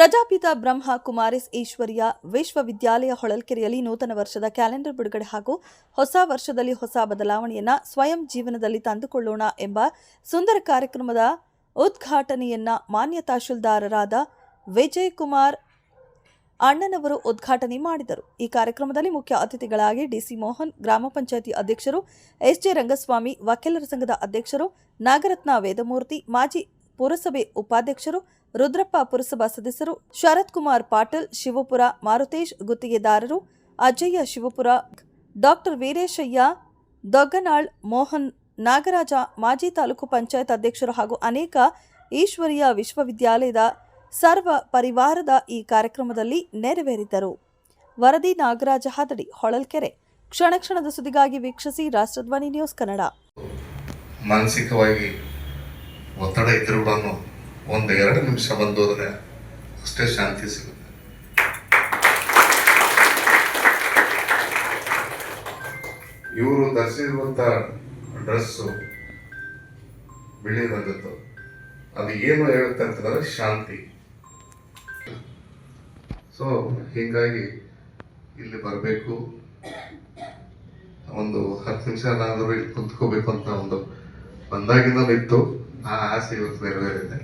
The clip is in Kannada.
ಪ್ರಜಾಪಿತ ಬ್ರಹ್ಮ ಕುಮಾರಿಸ್ ಈಶ್ವರಿಯ ವಿಶ್ವವಿದ್ಯಾಲಯ ಹೊಳಲ್ಕೆರೆಯಲ್ಲಿ ನೂತನ ವರ್ಷದ ಕ್ಯಾಲೆಂಡರ್ ಬಿಡುಗಡೆ ಹಾಗೂ ಹೊಸ ವರ್ಷದಲ್ಲಿ ಹೊಸ ಬದಲಾವಣೆಯನ್ನ ಸ್ವಯಂ ಜೀವನದಲ್ಲಿ ತಂದುಕೊಳ್ಳೋಣ ಎಂಬ ಸುಂದರ ಕಾರ್ಯಕ್ರಮದ ಉದ್ಘಾಟನೆಯನ್ನ ಮಾನ್ಯ ತಹಶೀಲ್ದಾರರಾದ ವಿಜಯ್ ಕುಮಾರ್ ಅಣ್ಣನವರು ಉದ್ಘಾಟನೆ ಮಾಡಿದರು. ಈ ಕಾರ್ಯಕ್ರಮದಲ್ಲಿ ಮುಖ್ಯ ಅತಿಥಿಗಳಾಗಿ ಡಿಸಿ ಮೋಹನ್, ಗ್ರಾಮ ಪಂಚಾಯಿತಿ ಅಧ್ಯಕ್ಷರು ಎಸ್ಜೆ ರಂಗಸ್ವಾಮಿ, ವಕೀಲರ ಸಂಘದ ಅಧ್ಯಕ್ಷರು ನಾಗರತ್ನ ವೇದಮೂರ್ತಿ, ಮಾಜಿ ಪುರಸಭೆ ಉಪಾಧ್ಯಕ್ಷರು ರುದ್ರಪ್ಪ, ಪುರಸಭಾ ಸದಸ್ಯರು ಶರತ್ ಕುಮಾರ್ ಪಾಟೀಲ್, ಶಿವಪುರ ಮಾರುತೇಶ್, ಗುತ್ತಿಗೆದಾರರು ಅಜಯ್ಯ ಶಿವಪುರ, ಡಾಕ್ಟರ್ ವೀರೇಶಯ್ಯ ದೊಗ್ಗನಾಳ್, ಮೋಹನ್ ನಾಗರಾಜ, ಮಾಜಿ ತಾಲೂಕು ಪಂಚಾಯತ್ ಅಧ್ಯಕ್ಷರು ಹಾಗೂ ಅನೇಕ ಈಶ್ವರೀಯ ವಿಶ್ವವಿದ್ಯಾಲಯದ ಸರ್ವ ಪರಿವಾರದ ಈ ಕಾರ್ಯಕ್ರಮದಲ್ಲಿ ನೆರವೇರಿದ್ದರು. ವರದಿ ನಾಗರಾಜ ಹಾದಡಿ, ಹೊಳಲ್ಕೆರೆ. ಕ್ಷಣ ಕ್ಷಣದ ಸುದ್ದಿಗಾಗಿ ವೀಕ್ಷಿಸಿ ರಾಷ್ಟ್ರಧ್ವನಿ ನ್ಯೂಸ್ ಕನ್ನಡ. ಮಾನಸಿಕವಾಗಿ ಒತ್ತಡ ಇದ್ರೂ ಕೂಡ 1-2 ನಿಮಿಷ ಬಂದು ಹೋದರೆ ಅಷ್ಟೇ ಶಾಂತಿ ಸಿಗುತ್ತೆ. ಇವರು ಧರಿಸಿರುವಂಥ ಡ್ರೆಸ್ಸು ಬಿಳಿ ರಂಗದ್ದು, ಅದು ಏನು ಹೇಳುತ್ತೆ ಅಂತಂದರೆ ಶಾಂತಿ. ಸೊ ಹೀಗಾಗಿ ಇಲ್ಲಿ ಬರಬೇಕು, ಒಂದು 10 ನಿಮಿಷ ಏನಾದರೂ ಇಲ್ಲಿ ಕುಂತ್ಕೋಬೇಕು ಅಂತ ಒಂದು ಬಂದಾಗಿಂದಲೂ ಇತ್ತು. ಆ ಆಸೆ ಇವತ್ತು ನೆರವೇರಿದೆ.